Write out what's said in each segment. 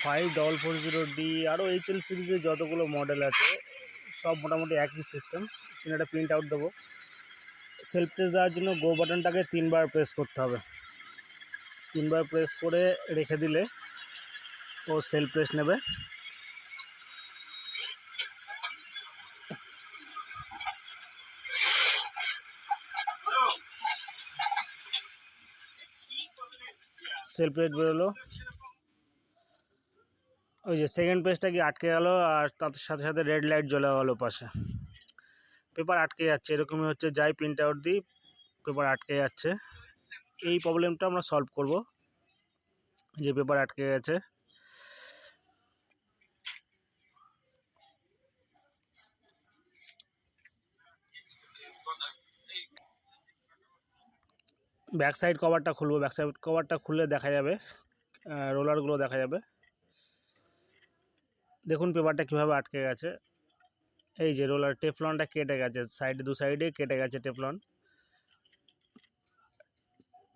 5440D আরও HL সিরিজের যতগুলো মডেল আছে সব মোটামুটি একই সিস্টেম। একটা প্রিন্ট আউট দেবো। সেলফ টেস্ট দেওয়ার জন্য গো বাটনটাকে 3বার প্রেস করতে হবে। 3বার প্রেস করে রেখে দিলে ও সেলফ টেস্ট নেবে। সেলফ টেস্ট বেরোলো। ওই যে সেকেন্ড পেজটা কি আটকে গেল আর তার সাথে সাথে রেড লাইট জ্বলে গেল পাশে। পেপার আটকে যাচ্ছে, এরকমই হচ্ছে, যাই প্রিন্ট আউট দিই পেপার আটকে যাচ্ছে। এই প্রবলেমটা আমরা সলভ করব। যে পেপার আটকে গেছে, ব্যাক সাইড কভারটা খুলবো। ব্যাক সাইড কভারটা খুললে দেখা যাবে, রোলারগুলো দেখা যাবে। দেখুন পেপারটা কীভাবে আটকে গেছে। এই যে রোলার টেফলনটা কেটে গেছে, সাইডে দু সাইডে কেটে গেছে টেফলন।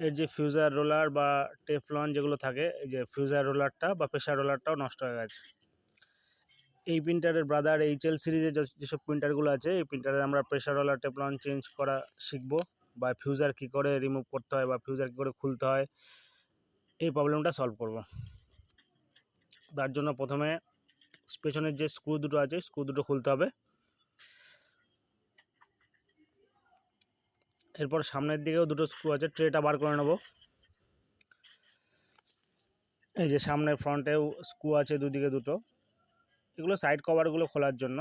এর যে ফিউজার রোলার বা টেফলন যেগুলো থাকে, এই যে ফিউজার রোলারটা বা প্রেশার রোলারটাও নষ্ট হয়ে গেছে। এই প্রিন্টারের ব্রাদার HL সিরিজের যেসব প্রিন্টারগুলো আছে, এই প্রিন্টারে আমরা প্রেশার রোলার টেফলন চেঞ্জ করা শিখবো, বা ফিউজার কী করে রিমুভ করতে হয় বা ফিউজার কী করে খুলতে হয়, এই প্রবলেমটা সলভ করব। তার জন্য প্রথমে পেছনের যে স্ক্রু দুটো আছে, স্ক্রু দুটো খুলতে হবে। এরপর সামনের দিকেও দুটো স্ক্রু আছে, ট্রেটা বার করে নেব। এই যে সামনে ফ্রন্টেও স্ক্রু আছে দুদিকে দুটো, এগুলো সাইড কভারগুলো খোলার জন্য।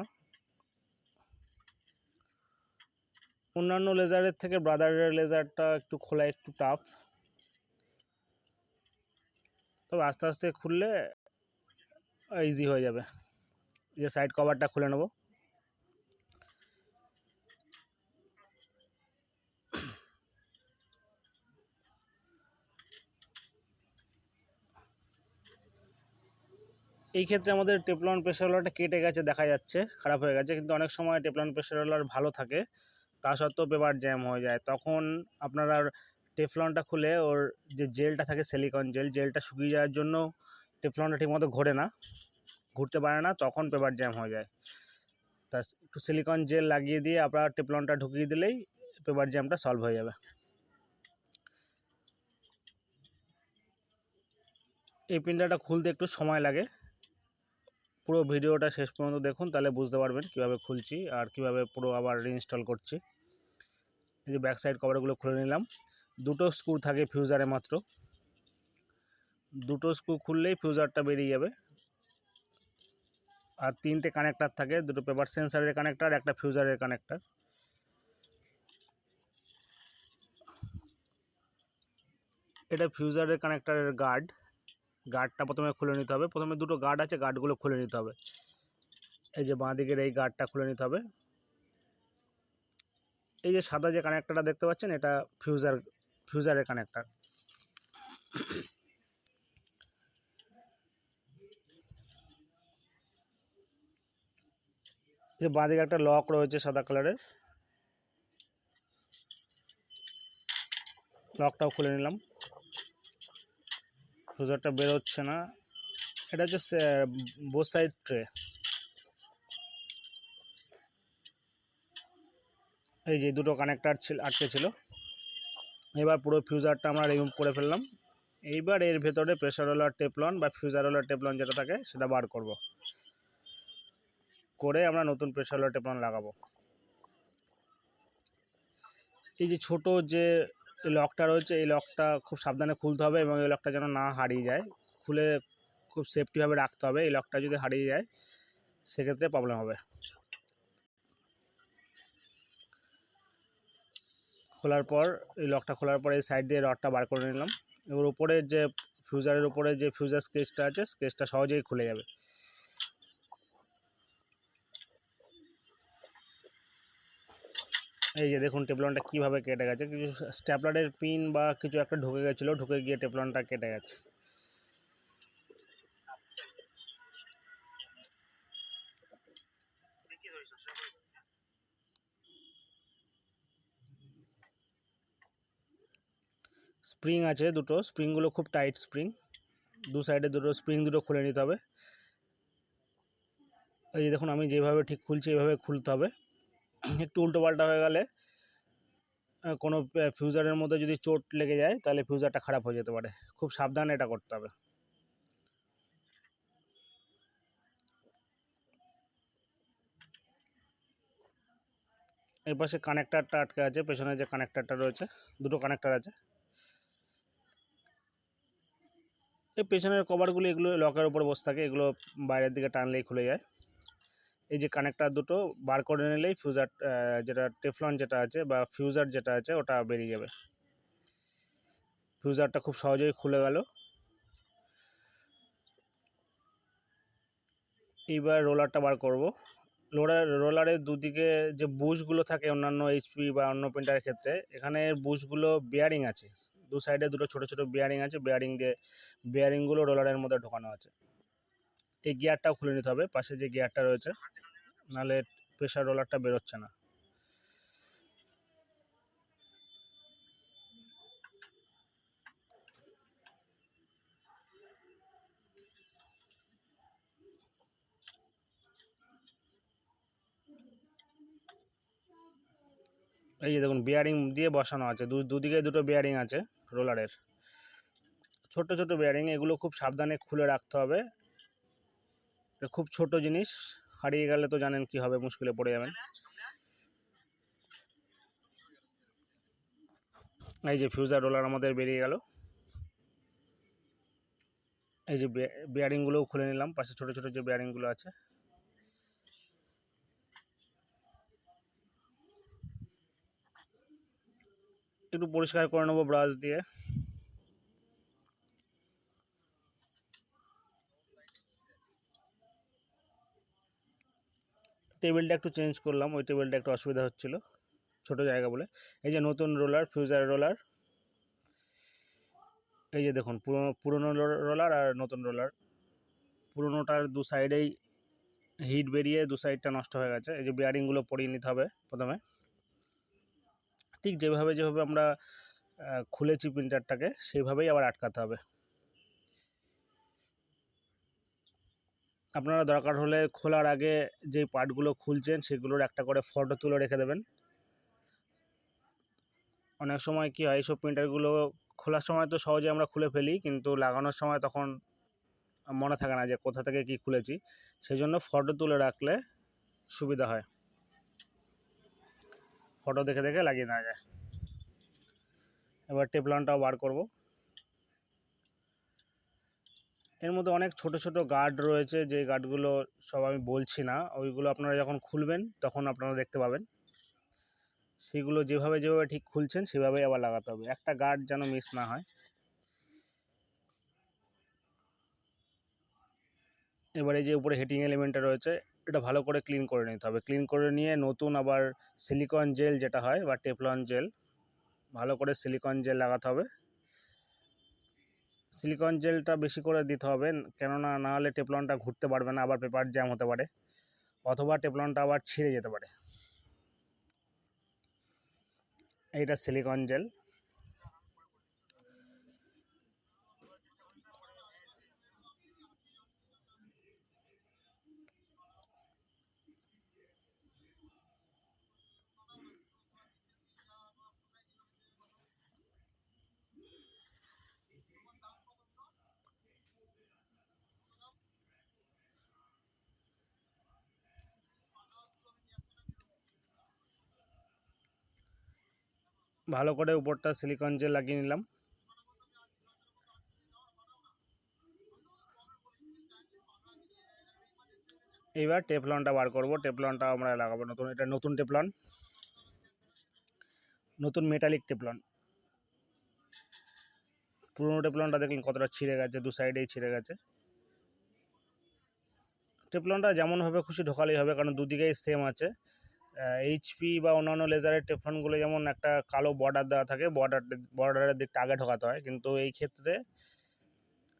অন্যান্য লেজারের থেকে ব্রাদারের লেজারটা একটু খোলা একটু টাফ, তবে আস্তে আস্তে খুললে ইজি হয়ে যাবে। যে সাইড কভারটা খুলে নেব। এই ক্ষেত্রে আমাদের টেফলন প্রেসার রোলারটা কেটে গেছে, দেখা যাচ্ছে খারাপ হয়ে গেছে, কিন্তু অনেক সময় টেফলন প্রেসার রোলার ভালো থাকে, তা সত্ত্বেও পেপার জ্যাম হয়ে যায়। তখন আপনারা টেফলনটা খুলে ওর যে জেলটা থাকে, সিলিকন জেলটা শুকিয়ে যাওয়ার জন্য টেফলনটা ঠিকমতো ঘুরতে পারে না, তখন পেপার জ্যাম হয়ে যায়। তা একটু সিলিকন জেল লাগিয়ে দিয়ে আপনার টেফলনটা ঢুকিয়ে দিলেই পেপার জ্যামটা সলভ হয়ে যাবে। এই প্রিন্টারটা খুলতে একটু সময় লাগে। পুরো ভিডিওটা শেষ পর্যন্ত দেখুন, তাহলে বুঝতে পারবেন কীভাবে খুলছি আর কীভাবে পুরো আবার রিইনস্টল করছি। এই যে ব্যাক সাইড কভারগুলো খুলে নিলাম। দুটো স্ক্রু থাকে ফিউজারে মাত্র, দুটো স্ক্রু খুললেই ফিউজারটা বেরিয়ে যাবে। আর 3টে কানেক্টার থাকে, দুটো পেপার সেন্সারের কানেক্টার, একটা ফিউজারের কানেক্টার। এটা ফিউজারের কানেক্টারের গার্ডটা প্রথমে খুলে নিতে হবে। প্রথমে দুটো গার্ড আছে, গার্ডগুলো খুলে নিতে হবে। এই যে বাঁ দিকের এই গার্ডটা খুলে নিতে হবে। এই যে সাদা যে কানেক্টারটা দেখতে পাচ্ছেন, এটা ফিউজারের কানেক্টার। যে বাঁ দিকে একটা লক রয়েছে সাদা কালারের, লকটাও খুলে নিলাম। ফিউজারটা বেরোচ্ছে না। এটা হচ্ছে বোথ সাইড ট্রে। এই যে দুটো কানেক্টার আটকে ছিল, এবার পুরো ফিউজারটা আমরা রিমুভ করে ফেললাম। এইবার এর ভেতরে প্রেসার রোলার টেফলন বা ফিউজার রোলার টেফলন যেটা থাকে সেটা বার করব, করে আমরা নতুন প্রেসার রোলার টেফলন লাগাবো। এই যে ছোট যে লকটা রয়েছে, এই লকটা খুব সাবধানে খুলতে হবে এবং এই লকটা যেন না হারিয়ে যায়। খুলে খুব সেফটিভাবে রাখতে হবে। এই লকটা যদি হারিয়ে যায় সেক্ষেত্রে প্রবলেম হবে। খোলার পর এই লকটা খোলার পর এই সাইড দিয়ে রডটা বার করে নিলাম। এবার উপরে যে ফিউজারের উপরে যে ফিউজার স্কেচটা আছে, স্কেচটা সহজেই খুলে যাবে। এই যে দেখুন টেফলনটা কীভাবে কেটে গেছে, কিছু স্ট্যাপলারের পিন বা কিছু একটা ঢুকে গেছিলো, ঢুকে গিয়ে টেফলনটা কেটে গেছে। স্প্রিং আছে দুটো, স্প্রিংগুলো খুব টাইট স্প্রিং, দু সাইডে দুটো স্প্রিং দুটো খুলে নিতে হবে। এই যে দেখুন আমি যেভাবে ঠিক খুলছি এইভাবে খুলতে হবে। একটু উল্টো পাল্টা হয়ে গেলে কোনো ফিউজারের মধ্যে যদি চোট লেগে যায় তাহলে ফিউজারটা খারাপ হয়ে যেতে পারে, খুব সাবধানে এটা করতে হবে। এই পাশে কানেক্টারটা আটকে আছে, পেছনে যে কানেক্টারটা রয়েছে, দুটো কানেক্টার আছে। এই পেছনের কভারগুলো এগুলো লকের উপর বসে থাকে, এগুলো বাইরের দিকে টানলেই খুলে যায়। এই যে কানেক্টার দুটো বার করে নিলেই ফিউজার যেটা টেফলন যেটা আছে বা ফিউজার যেটা আছে ওটা বেরিয়ে যাবে। ফিউজারটা খুব সহজেই খুলে গেল। এইবার রোলারটা বার করব। রোলারের দুদিকে যে বুশগুলো থাকে অন্যান্য এইচপি বা অন্য প্রিন্টারের ক্ষেত্রে, এখানে বুশগুলো বিয়ারিং আছে, দু সাইডে দুটো ছোট ছোট বিয়ারিং আছে, বিয়ারিংগুলো রোলারের মধ্যে ঢোকানো আছে। এই গিয়ারটাও খুলে নিতে হবে, পাশে যে গিয়ারটা রয়েছে, নাহলে প্রেশার রোলারটা বেরোচ্ছে না। এই যে দেখুন বিয়ারিং দিয়ে বসানো আছে, দুদিকে দুটো বিয়ারিং আছে রোলারের, ছোট ছোট বিয়ারিং, এগুলো খুব সাবধানে খুলে রাখতে হবে। খুব ছোট জিনিস, হারিয়ে গেলে তো জানেন কি হবে, মুশকিলে পড়ে যাবেন। এই যে ফিউজার রোলার আমাদের বেরিয়ে গেল। এই যে বিয়ারিংগুলোও খুলে নিলাম, পাশে ছোট ছোট যে বিয়ারিংগুলো আছে। একটু পরিষ্কার করে নেবো ব্রাশ দিয়ে। টেবিলটা একটু চেঞ্জ করলাম, ওই টেবিলটা একটু অসুবিধা হচ্ছিল ছোট জায়গা বলে। এই যে নতুন রোলার, ফিউজার রোলার, এই যে দেখুন পুরনো রোলার আর নতুন রোলার। পুরনোটার দু সাইডেই হিট বেরিয়ে দু সাইডটা নষ্ট হয়ে গেছে। এই যে বিয়ারিংগুলো পরিয়ে নিতে হবে প্রথমে, ঠিক যেভাবে যেভাবে আমরা খুলেছি প্রিন্টারটাকে সেইভাবেই আবার আটকাতে হবে। আপনারা দরকার হলে খোলার আগে যেই পার্টগুলো খুলছেন সেগুলোর একটা করে ফটো তুলে রেখে দেবেন। অনেক সময় কি হয়, এইসব প্রিন্টারগুলো খোলার সময় তো সহজে আমরা খুলে ফেলি, কিন্তু লাগানোর সময় তখন মনে থাকে না যে কোথা থেকে কি খুলেছি, সেই জন্য ফটো তুলে রাখলে সুবিধা হয়, ফটো দেখে দেখে লাগিয়ে নেওয়া যায়। এবার টেফলনটাও বার করব। এর মধ্যে অনেক ছোট ছোট গার্ড রয়েছে, যে গার্ডগুলো সব আমি বলছি না, ওইগুলো আপনারা যখন খুলবেন তখন আপনারা দেখতে পাবেন। সেগুলো যেভাবে যেভাবে ঠিক খুলছেন সেভাবেই আবার লাগাতে হবে, একটা গার্ড যেন মিস না হয়। এবারে যে উপরে হিটিং এলিমেন্টটা রয়েছে এটা ভালো করে ক্লিন করে নিতে হবে। ক্লিন করে নিয়ে নতুন আবার সিলিকন জেল যেটা হয় বা টেফলন জেল, ভালো করে সিলিকন জেল লাগাতে হবে। সিলিকন জেলটা বেশি করে দিতে হবে, কেননা না হলে টেফলনটা ঘুরতে পারবে না, আবার পেপার জ্যাম হতে পারে, অথবা টেফলনটা আবার ছিঁড়ে যেতে পারে। এইটা সিলিকন জেল। ভালো করে উপরটা সিলিকন জেল লাগিয়ে নিলাম। এইবার টেফলনটা বার করব, টেফলনটা আমরা লাগাবো নতুন, এটা নতুন টেফলন, নতুন মেটালিক টেফলন। পুরোনো টেফলনটা দেখলেন কতটা ছিঁড়ে গেছে, দু সাইডেই ছিঁড়ে গেছে। টেফলনটা যেমনভাবে খুশি ঢোকালেই হবে, কারণ দুদিকেই সেম আছে। এইচপি বা অন্যান্য লেজারের টেফলনগুলো যেমন একটা কালো বর্ডার দেওয়া থাকে, বর্ডারের দিকটা আগে ঢোকাতে হয়, কিন্তু এই ক্ষেত্রে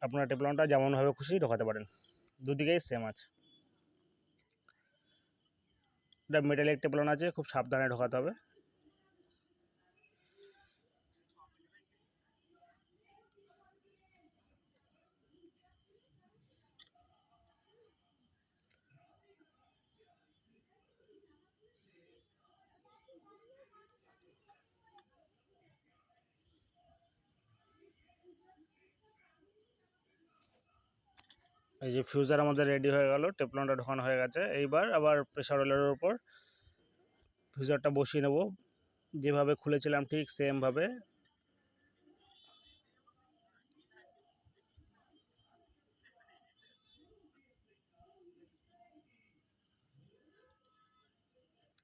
আপনার টেফলনটা যেমনভাবে খুশি ঢোকাতে পারেন, দুদিকেই সেম আছে। এটা মেটালিক টেফলন আছে, খুব সাবধানে ঢোকাতে হবে। এই যে ফিউজার আমাদের রেডি হয়ে গেল, টেফলনটা ঢোকানো হয়ে গেছে। এইবার আবার প্রেসার রোলারের উপর ফিউজারটা বসিয়ে নেব, যেভাবে খুলেছিলাম ঠিক সেমভাবে।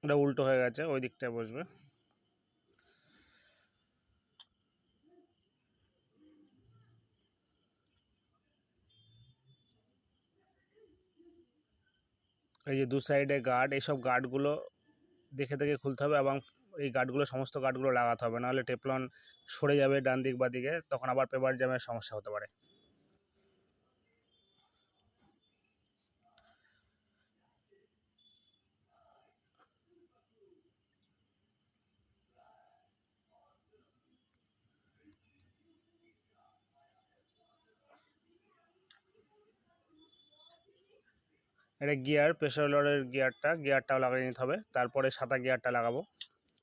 এটা উল্টো হয়ে গেছে, ওই দিকটায় বসবে। এই যে দু সাইডে গার্ড, এইসব গার্ডগুলো দেখে দেখে খুলতে হবে, এবং এই গার্ডগুলো সমস্ত গার্ডগুলো লাগাতে হবে, নাহলে টেফলন সরে যাবে ডান দিক বা দিকে, তখন আবার পেপার জ্যামের সমস্যা হতে পারে। এটা গিয়ার, প্রেসার রোলারের গিয়ারটাও লাগিয়ে নিতে হবে, তারপরে সাদা গিয়ারটা লাগাবো।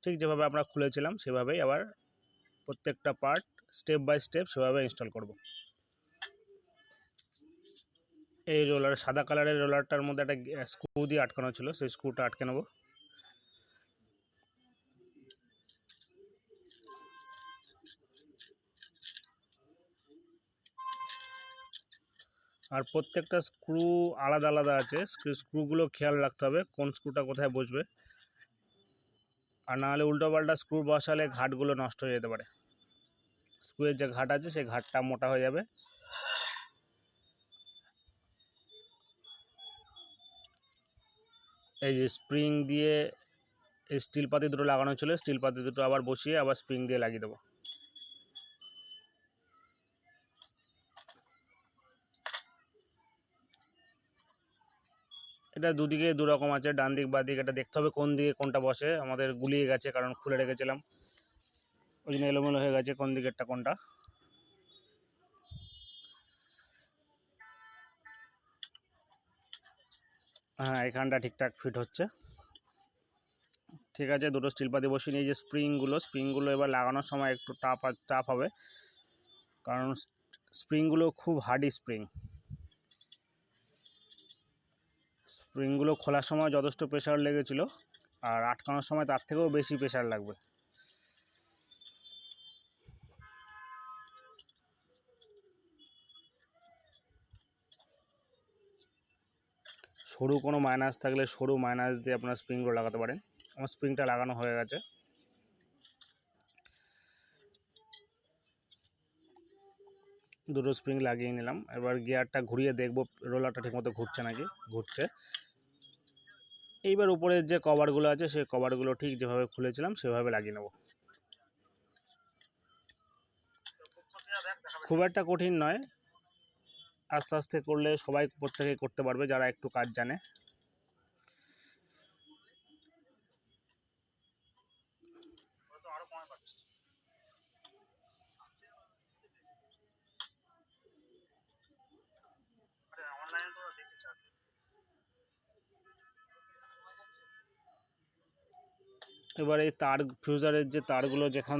ঠিক যেভাবে আমরা খুলেছিলাম সেভাবেই আবার প্রত্যেকটা পার্ট স্টেপ বাই স্টেপ সেভাবে ইনস্টল করব। এই রোলার, সাদা কালারের রোলারটার মধ্যে একটা স্ক্রু দিয়ে আটকানো ছিল, সেই স্ক্রুটা আটকে নেব। আর প্রত্যেকটা স্ক্রু আলাদা আলাদা আছে, স্ক্রুগুলো খেয়াল রাখতে হবে কোন স্ক্রুটা কোথায় বসবে, আর নাহলে উল্টো পাল্টা স্ক্রু বসালে ঘাটগুলো নষ্ট হয়ে যেতে পারে। স্ক্রুয়ের যে ঘাট আছে সেই ঘাটটা মোটা হয়ে যাবে। এই যে স্প্রিং দিয়ে এই স্টিল পাতি দুটো লাগানো ছিল, স্টিল পাতি দুটো আবার বসিয়ে আবার স্প্রিং দিয়ে লাগিয়ে দেবো। এটা দুদিকে দু রকম আছে, ডান দিক বা দিক, এটা দেখতে হবে কোন দিকে কোনটা বসে। আমাদের গুলিয়ে গেছে কারণ খুলে রেখেছিলাম, ওই জন্য এলোমেলো হয়ে গেছে কোন দিকেরটা কোনটা। হ্যাঁ, এখানটা ঠিকঠাক ফিট হচ্ছে। ঠিক আছে, দুটো স্টিল পাতি বসিয়ে নিয়ে যে স্প্রিংগুলো এবার লাগানোর সময় একটু টাফ হবে, কারণ স্প্রিংগুলো খুব হার্ডি স্প্রিংগুলো খোলার সময় যথেষ্ট প্রেশার লেগেছিল, আর আটকানোর সময় তার থেকেও বেশি প্রেশার লাগবে। সরু কোনো মাইনাস থাকলে সরু মাইনাস দিয়ে আপনার স্প্রিংগুলো লাগাতে পারেন। আমার স্প্রিংটা লাগানো হয়ে গেছে। দুটো স্প্রিং লাগিয়ে নিলাম, এবার গিয়ারটা ঘুরিয়ে দেখবো রোলারটা ঠিকমতো ঘুরছে নাকি। ঘুরছে। এইবার উপরের যে কভারগুলো আছে সেই কভারগুলো ঠিক যেভাবে খুলেছিলাম সেভাবে লাগিয়ে নেব। খুব একটা কঠিন নয়, আস্তে আস্তে করলে সবাই প্রত্যেকেই করতে পারবে যারা একটু কাজ জানে। এবার এই ফিউজারের যে তারগুলো যেখান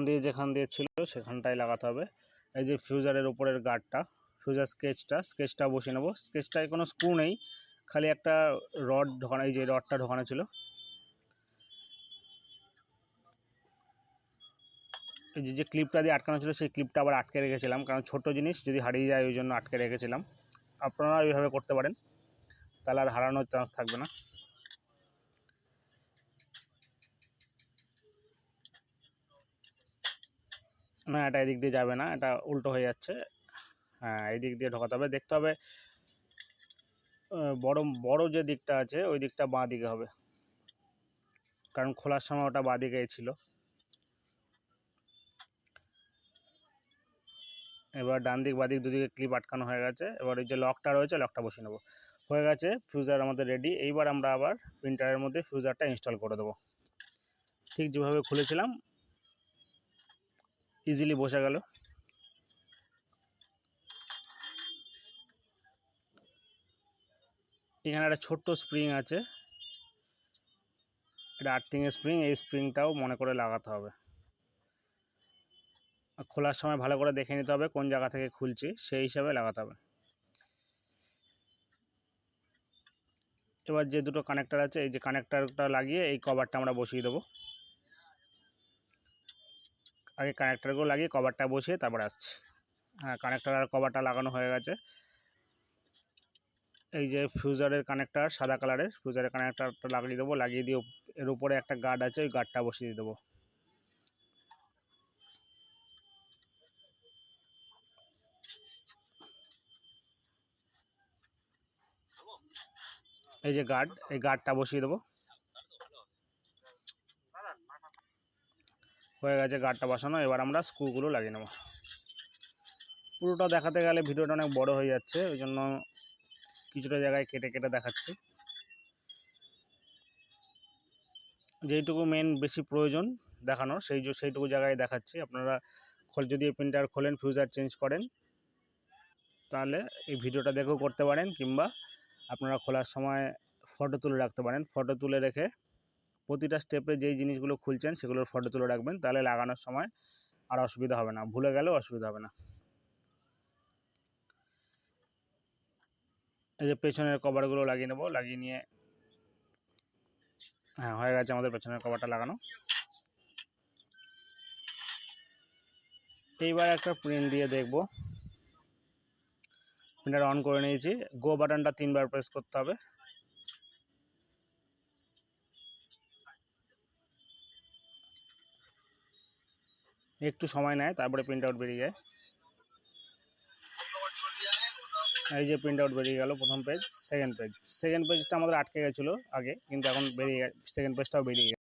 দিয়ে ছিল সেখানটায় লাগাতে হবে। এই যে ফিউজারের উপরের গার্ডটা, ফিউজার স্কেচটা বসিয়ে নেবো। স্কেচটায় কোনো স্ক্রু নেই, খালি একটা রড ঢোকানো, এই যে রডটা ঢোকানো ছিল। এই যে ক্লিপটা দিয়ে আটকানো ছিল সেই ক্লিপটা আবার আটকে রেখেছিলাম, কারণ ছোট জিনিস যদি হারিয়ে যায় ওই জন্য আটকে রেখেছিলাম। আপনারা এইভাবে করতে পারেন, তাহলে আর হারানোর চান্স থাকবে না। না, এটা এদিক দিয়ে যাবে না, এটা উল্টো হয়ে যাচ্ছে। হ্যাঁ, এই দিক দিয়ে ঢোকাতে হবে। দেখতে হবে বড় বড় যে দিকটা আছে ওই দিকটা বাঁ দিকে হবে, কারণ খোলার সময় ওটা বাঁ দিকেই ছিল। এবার ডান দিক বাঁ দিক দুদিকে ক্লিপ আটকানো হয়ে গেছে। এবার এই যে লকটা রয়েছে লকটা বসিয়ে নেবো। হয়ে গেছে, ফিউজার আমাদের রেডি। এইবার আমরা আবার প্রিন্টারের মধ্যে ফিউজারটা ইনস্টল করে দেবো। ঠিক যেভাবে খুলেছিলাম ইজিলি বসে গেল। এখানে একটা ছোট্ট স্প্রিং আছে, এটা আর্থিংয়ের স্প্রিং, এই স্প্রিংটাও মনে করে লাগাতে হবে। খোলার সময় ভালো করে দেখে নিতে হবে কোন জায়গা থেকে খুলছি, সেই হিসাবে লাগাতে হবে। এবার যে দুটো কানেক্টার আছে এই যে কানেক্টারটা লাগিয়ে এই কভারটা আমরা বসিয়ে দেবো। আগে কানেক্টারগুলো লাগিয়ে কভারটা বসিয়ে তারপরে আসছি। হ্যাঁ, কানেক্টার আর কভারটা লাগানো হয়ে গেছে। এই যে ফিউজারের কানেক্টার সাদা কালারের ফিউজারের কানেক্টারটা লাগিয়ে দেবো, লাগিয়ে দিয়ে এর উপরে একটা গার্ড আছে ওই গার্ডটা বসিয়ে দেবো। এই যে গার্ড, এই গার্ডটা বসিয়ে দেবো। হয়ে গেছে গার্ডটা বসানো। এবার আমরা স্ক্রুগুলো লাগিয়ে নেব। পুরোটা দেখাতে গেলে ভিডিওটা অনেক বড় হয়ে যাচ্ছে, ওই জন্য কিছুটা জায়গায় কেটে কেটে দেখাচ্ছি। যেইটুকু মেন বেশি প্রয়োজন দেখানোর সেইটুকু জায়গায় দেখাচ্ছি। আপনারা যদি প্রিন্টার খোলেন ফিউজার চেঞ্জ করেন তাহলে এই ভিডিওটা দেখেও করতে পারেন, কিংবা আপনারা খোলার সময় ফটো তুলে রাখতে পারেন। ফটো তুলে রেখে প্রতিটা স্টেপে যেই জিনিসগুলো খুলছেন সেগুলোর ফটো তুলে রাখবেন, তাহলে লাগানোর সময় আর অসুবিধা হবে না, ভুলে গেলেও অসুবিধা হবে না। এই যে পেছনের কভারগুলো লাগিয়ে নেব, লাগিয়ে নিয়ে হ্যাঁ হয়ে গেছে আমাদের পেছনের কভারটা লাগানো। এইবার একটা প্রিন্ট দিয়ে দেখব। প্রিন্টার অন করে নিয়েছি, গো বাটনটা 3বার প্রেস করতে হবে। একটু সময় নেয়, তারপরে প্রিন্ট আউট বেরিয়ে যায়। এই যে প্রিন্ট আউট বেরিয়ে গেল প্রথম পেজ, সেকেন্ড পেজটা আমাদের আটকে গেছিলো আগে, কিন্তু এখন বেরিয়ে গেছে, সেকেন্ড পেজটাও বেরিয়ে গেছে।